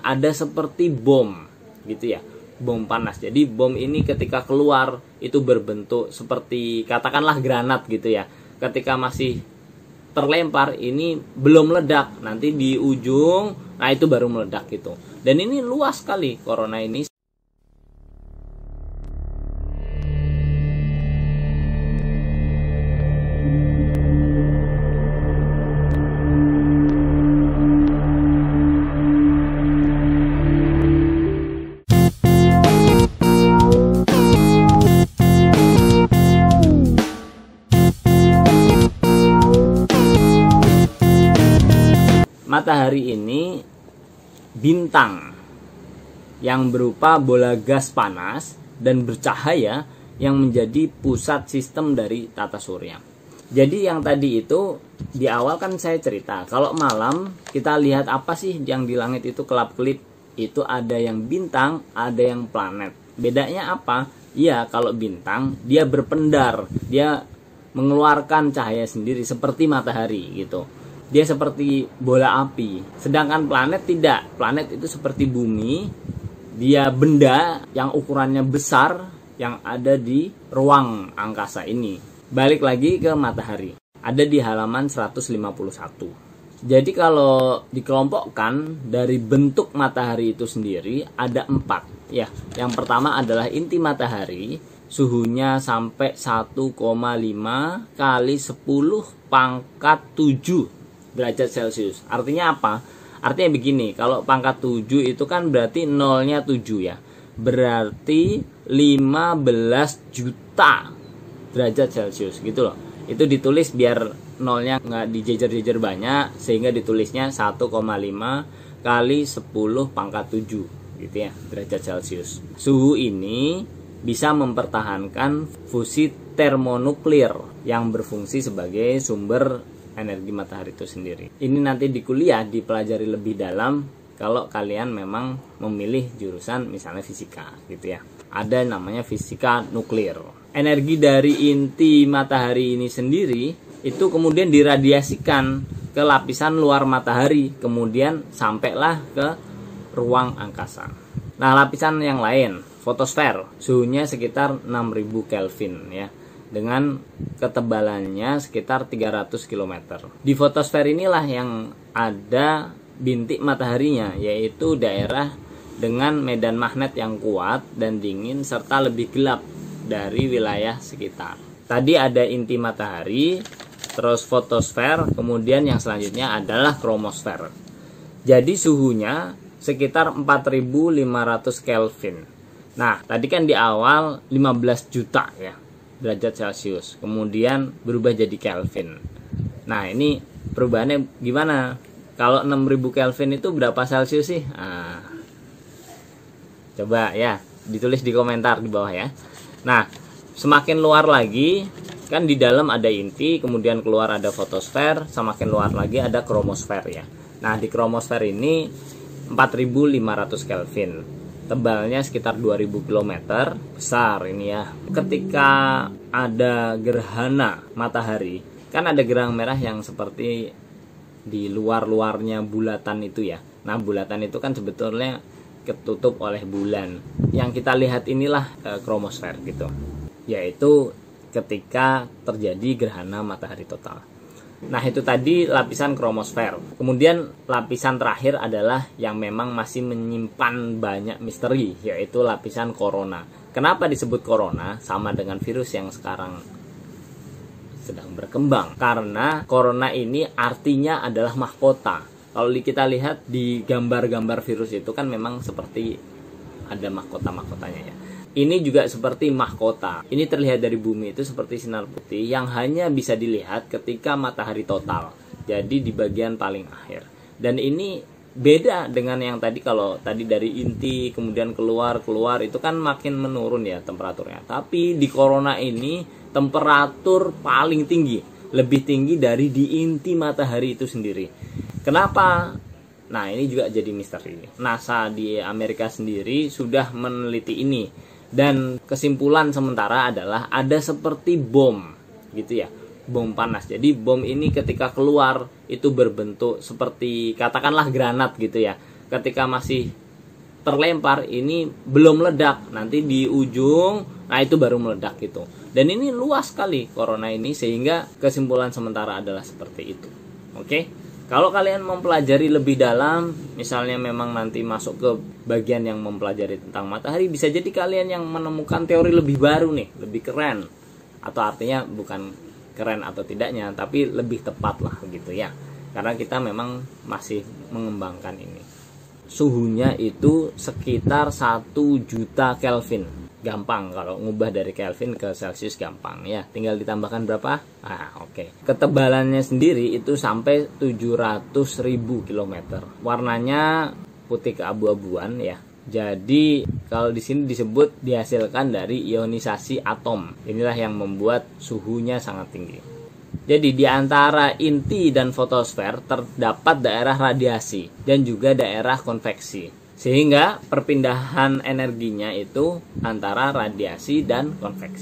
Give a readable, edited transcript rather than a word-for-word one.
ada seperti bom gitu ya, bom panas. Jadi bom ini ketika keluar itu berbentuk seperti katakanlah granat gitu ya. Ketika masih terlempar ini belum meledak, nanti di ujung nah itu baru meledak gitu. Dan ini luas sekali corona ini. Matahari ini bintang yang berupa bola gas panas dan bercahaya yang menjadi pusat sistem dari tata surya. Jadi yang tadi itu di awal kan saya cerita, kalau malam kita lihat apa sih yang di langit itu kelap-kelip, itu ada yang bintang, ada yang planet. Bedanya apa? Ya kalau bintang dia berpendar, dia mengeluarkan cahaya sendiri seperti matahari gitu. Dia seperti bola api. Sedangkan planet tidak. Planet itu seperti bumi. Dia benda yang ukurannya besar yang ada di ruang angkasa ini. Balik lagi ke matahari. Ada di halaman 151. Jadi kalau dikelompokkan dari bentuk matahari itu sendiri ada 4. Ya, yang pertama adalah inti matahari. Suhunya sampai 1,5 kali 10 pangkat 7 derajat Celcius. Artinya apa? Artinya begini, kalau pangkat 7 itu kan berarti nolnya 7 ya. Berarti 15 juta derajat Celcius gitu loh. Itu ditulis biar nolnya nggak dijejer-jejer banyak, sehingga ditulisnya 1,5 kali 10 pangkat 7 gitu ya, derajat Celcius. Suhu ini bisa mempertahankan fusi termonuklir yang berfungsi sebagai sumber energi matahari itu sendiri. Ini nanti di kuliah dipelajari lebih dalam kalau kalian memang memilih jurusan misalnya fisika gitu ya. Ada namanya fisika nuklir. Energi dari inti matahari ini sendiri itu kemudian diradiasikan ke lapisan luar matahari, kemudian sampailah ke ruang angkasa. Nah, lapisan yang lain, fotosfer, suhunya sekitar 6000 Kelvin ya, dengan ketebalannya sekitar 300 km. Di fotosfer inilah yang ada bintik mataharinya, yaitu daerah dengan medan magnet yang kuat dan dingin serta lebih gelap dari wilayah sekitar. Tadi ada inti matahari, terus fotosfer, kemudian yang selanjutnya adalah kromosfer. Jadi suhunya sekitar 4500 Kelvin. Nah, tadi kan di awal 15 juta ya derajat Celcius, kemudian berubah jadi Kelvin. Nah, ini perubahannya gimana? Kalau 6000 Kelvin itu berapa Celcius sih? Nah, coba ya ditulis di komentar di bawah ya. Nah, semakin luar lagi kan di dalam ada inti, kemudian keluar ada fotosfer, semakin luar lagi ada kromosfer ya. Nah, di kromosfer ini 4500 Kelvin. Tebalnya sekitar 2000 km, besar ini ya. Ketika ada gerhana matahari, kan ada gerang merah yang seperti di luar-luarnya bulatan itu ya. Nah, bulatan itu kan sebetulnya ketutup oleh bulan. Yang kita lihat inilah kromosfer gitu. Yaitu ketika terjadi gerhana matahari total. Nah, itu tadi lapisan kromosfer. Kemudian lapisan terakhir adalah yang memang masih menyimpan banyak misteri, yaitu lapisan korona. Kenapa disebut korona? Sama dengan virus yang sekarang sedang berkembang. Karena korona ini artinya adalah mahkota. Kalau kita lihat di gambar-gambar virus itu kan memang seperti ada mahkota-mahkotanya ya. Ini juga seperti mahkota. Ini terlihat dari bumi itu seperti sinar putih yang hanya bisa dilihat ketika matahari total. Jadi di bagian paling akhir. Dan ini beda dengan yang tadi, kalau tadi dari inti kemudian keluar itu kan makin menurun ya temperaturnya. Tapi di corona ini temperatur paling tinggi, lebih tinggi dari di inti matahari itu sendiri. Kenapa? Nah, ini juga jadi misteri. NASA di Amerika sendiri sudah meneliti ini. Dan kesimpulan sementara adalah ada seperti bom gitu ya, bom panas. Jadi bom ini ketika keluar itu berbentuk seperti katakanlah granat gitu ya. ketika masih terlempar ini belum meledak, nanti di ujung nah itu baru meledak gitu. Dan ini luas sekali corona ini, sehingga kesimpulan sementara adalah seperti itu. Oke. Kalau kalian mempelajari lebih dalam, misalnya memang nanti masuk ke bagian yang mempelajari tentang matahari, bisa jadi kalian yang menemukan teori lebih baru nih, lebih keren. Atau artinya bukan keren atau tidaknya, tapi lebih tepat lah gitu ya. Karena kita memang masih mengembangkan ini. Suhunya itu sekitar 1 juta Kelvin. Gampang kalau ngubah dari Kelvin ke Celcius, gampang ya, tinggal ditambahkan berapa. Oke. Ketebalannya sendiri itu sampai 700.000 km. Warnanya putih keabu-abuan ya. Jadi kalau di sini disebut dihasilkan dari ionisasi atom. Inilah yang membuat suhunya sangat tinggi. Jadi di antara inti dan fotosfer terdapat daerah radiasi dan juga daerah konveksi. Sehingga perpindahan energinya itu antara radiasi dan konveksi.